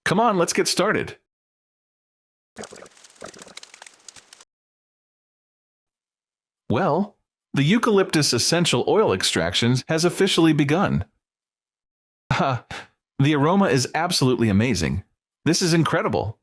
Come on, let's get started. Well, the eucalyptus essential oil extraction has officially begun. Ha! The aroma is absolutely amazing. This is incredible.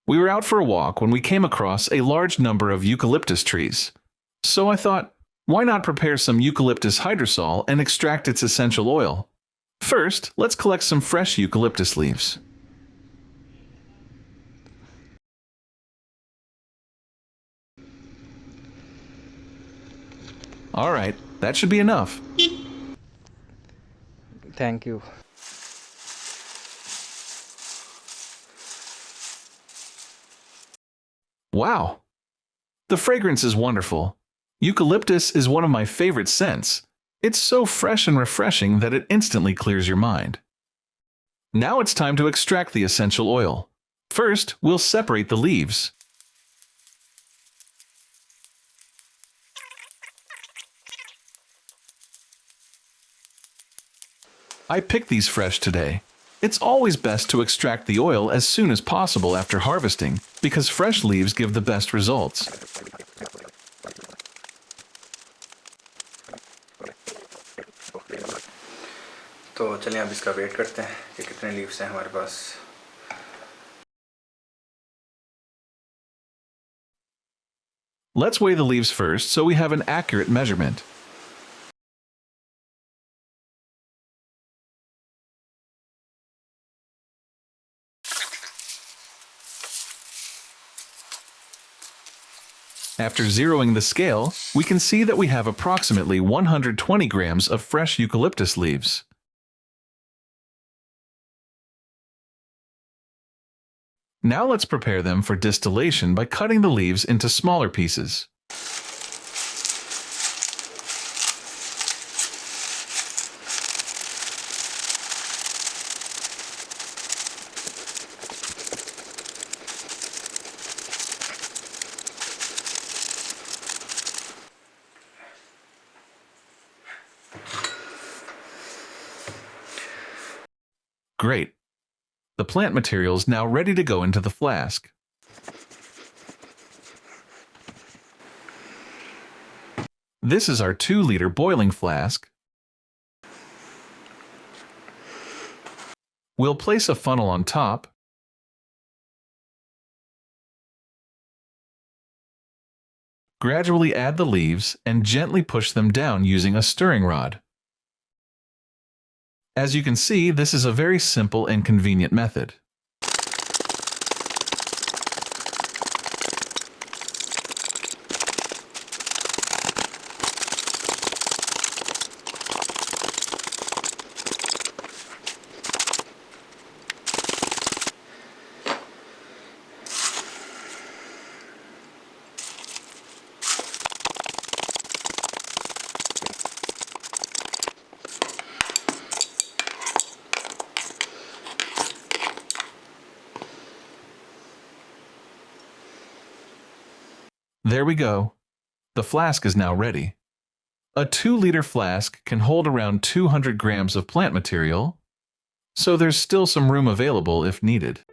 We were out for a walk when we came across a large number of eucalyptus trees. So I thought, why not prepare some eucalyptus hydrosol and extract its essential oil? First, let's collect some fresh eucalyptus leaves. Alright, that should be enough. Thank you. Wow! The fragrance is wonderful. Eucalyptus is one of my favorite scents. It's so fresh and refreshing that it instantly clears your mind. Now it's time to extract the essential oil. First, we'll separate the leaves. I picked these fresh today. It's always best to extract the oil as soon as possible after harvesting, because fresh leaves give the best results. तो चलिए अब इसका wait करते हैं कि कितने leaves हैं हमारे पास. Let's weigh the leaves first so we have an accurate measurement. After zeroing the scale, we can see that we have approximately 120 grams of fresh eucalyptus leaves. Now let's prepare them for distillation by cutting the leaves into smaller pieces. Great. The plant material is now ready to go into the flask. This is our 2-liter boiling flask. We'll place a funnel on top. Gradually add the leaves and gently push them down using a stirring rod. As you can see, this is a very simple and convenient method. There we go. The flask is now ready. A 2-liter flask can hold around 200 grams of plant material, so there's still some room available if needed.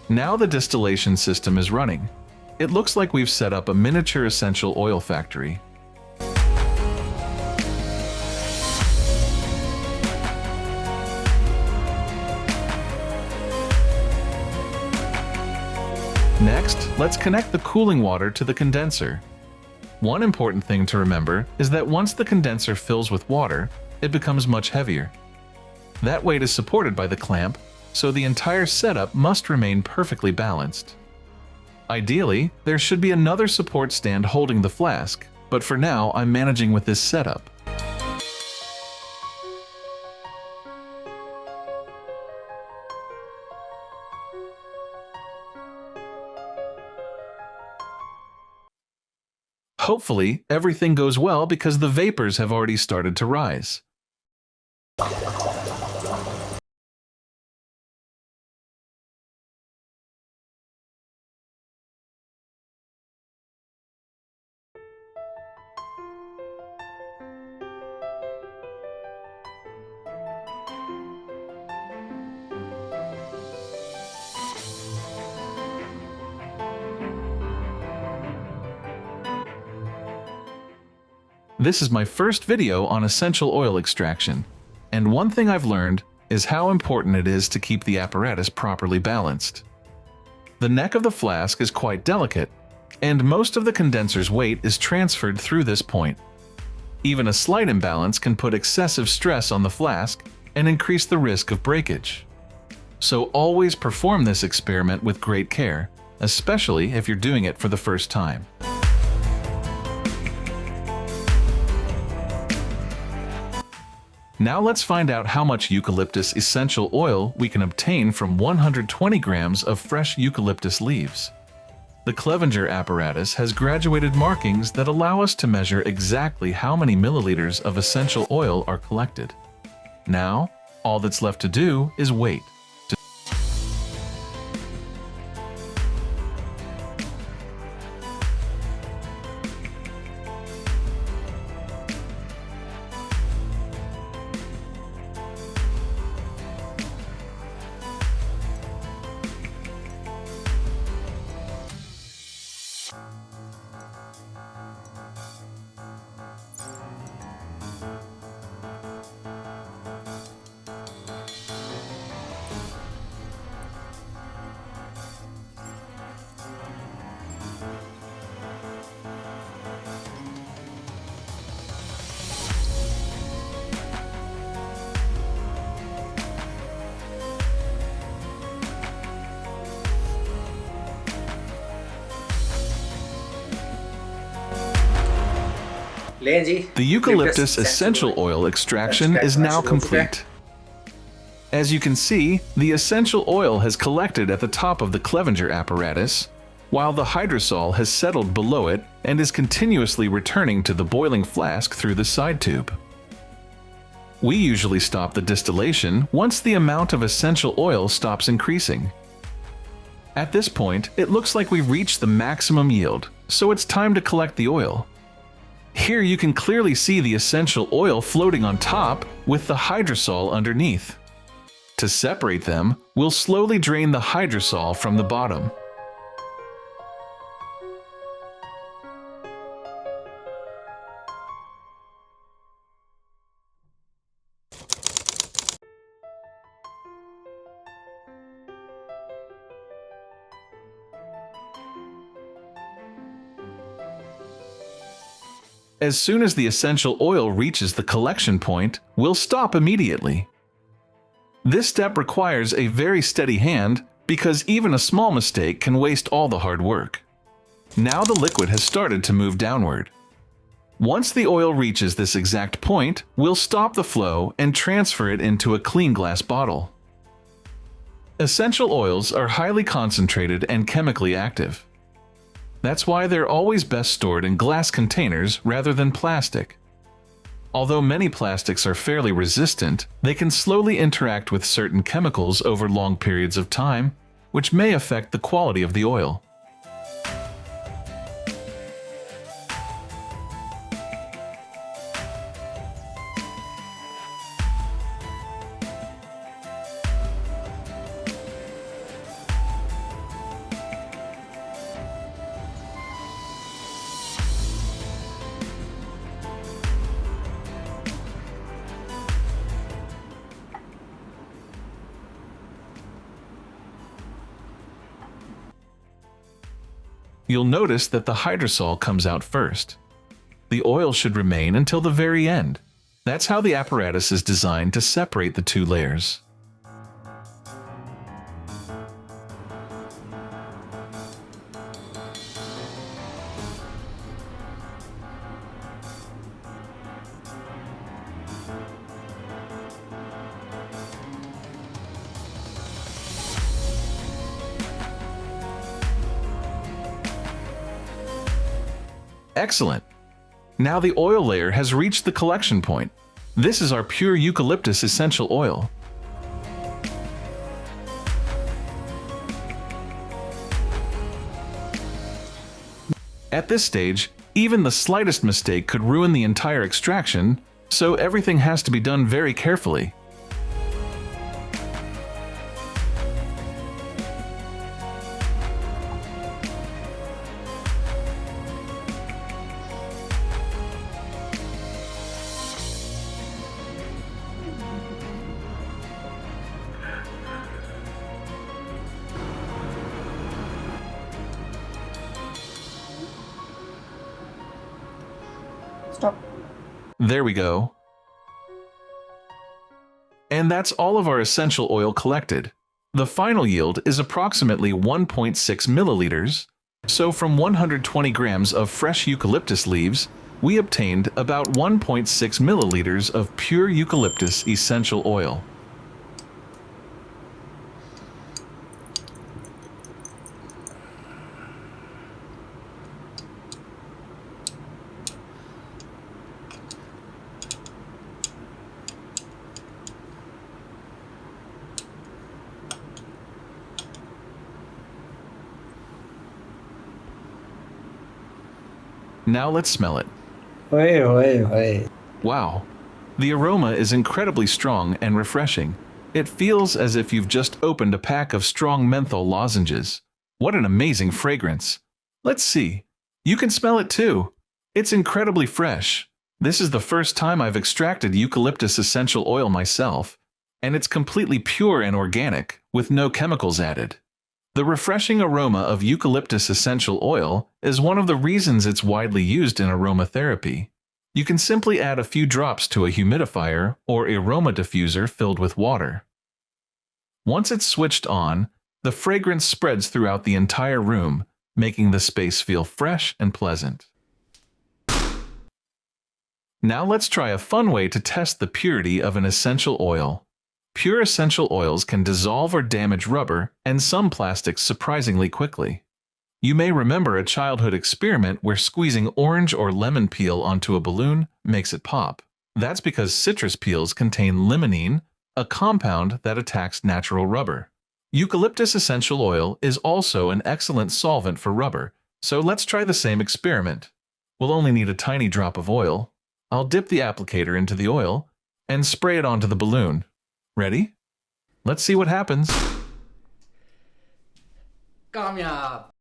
Now the distillation system is running. It looks like we've set up a miniature essential oil factory. Next, let's connect the cooling water to the condenser. One important thing to remember is that once the condenser fills with water, it becomes much heavier. That weight is supported by the clamp, so the entire setup must remain perfectly balanced. Ideally, there should be another support stand holding the flask, but for now I'm managing with this setup. Hopefully, everything goes well because the vapors have already started to rise. This is my first video on essential oil extraction, and one thing I've learned is how important it is to keep the apparatus properly balanced. The neck of the flask is quite delicate, and most of the condenser's weight is transferred through this point. Even a slight imbalance can put excessive stress on the flask and increase the risk of breakage. So always perform this experiment with great care, especially if you're doing it for the first time. Now let's find out how much eucalyptus essential oil we can obtain from 120 grams of fresh eucalyptus leaves. The Clevenger apparatus has graduated markings that allow us to measure exactly how many milliliters of essential oil are collected. Now, all that's left to do is wait. The eucalyptus essential oil extraction is now complete. As you can see, the essential oil has collected at the top of the Clevenger apparatus, while the hydrosol has settled below it and is continuously returning to the boiling flask through the side tube. We usually stop the distillation once the amount of essential oil stops increasing. At this point, it looks like we've reached the maximum yield, so it's time to collect the oil. Here you can clearly see the essential oil floating on top with the hydrosol underneath. To separate them, we'll slowly drain the hydrosol from the bottom. As soon as the essential oil reaches the collection point, we'll stop immediately. This step requires a very steady hand because even a small mistake can waste all the hard work. Now the liquid has started to move downward. Once the oil reaches this exact point, we'll stop the flow and transfer it into a clean glass bottle. Essential oils are highly concentrated and chemically active. That's why they're always best stored in glass containers rather than plastic. Although many plastics are fairly resistant, they can slowly interact with certain chemicals over long periods of time, which may affect the quality of the oil. You'll notice that the hydrosol comes out first. The oil should remain until the very end. That's how the apparatus is designed to separate the two layers. Excellent! Now the oil layer has reached the collection point. This is our pure eucalyptus essential oil. At this stage, even the slightest mistake could ruin the entire extraction, so everything has to be done very carefully. Stop. There we go. And that's all of our essential oil collected. The final yield is approximately 1.6 milliliters, so from 120 grams of fresh eucalyptus leaves, we obtained about 1.6 milliliters of pure eucalyptus essential oil. Now let's smell it. Wait. Wow, the aroma is incredibly strong and refreshing. It feels as if you've just opened a pack of strong menthol lozenges. What an amazing fragrance. Let's see. You can smell it too. It's incredibly fresh. This is the first time I've extracted eucalyptus essential oil myself, and it's completely pure and organic, with no chemicals added. The refreshing aroma of eucalyptus essential oil is one of the reasons it's widely used in aromatherapy. You can simply add a few drops to a humidifier or aroma diffuser filled with water. Once it's switched on, the fragrance spreads throughout the entire room, making the space feel fresh and pleasant. Now let's try a fun way to test the purity of an essential oil. Pure essential oils can dissolve or damage rubber and some plastics surprisingly quickly. You may remember a childhood experiment where squeezing orange or lemon peel onto a balloon makes it pop. That's because citrus peels contain limonene, a compound that attacks natural rubber. Eucalyptus essential oil is also an excellent solvent for rubber, so let's try the same experiment. We'll only need a tiny drop of oil. I'll dip the applicator into the oil and spray it onto the balloon. Ready? Let's see what happens. कामयाब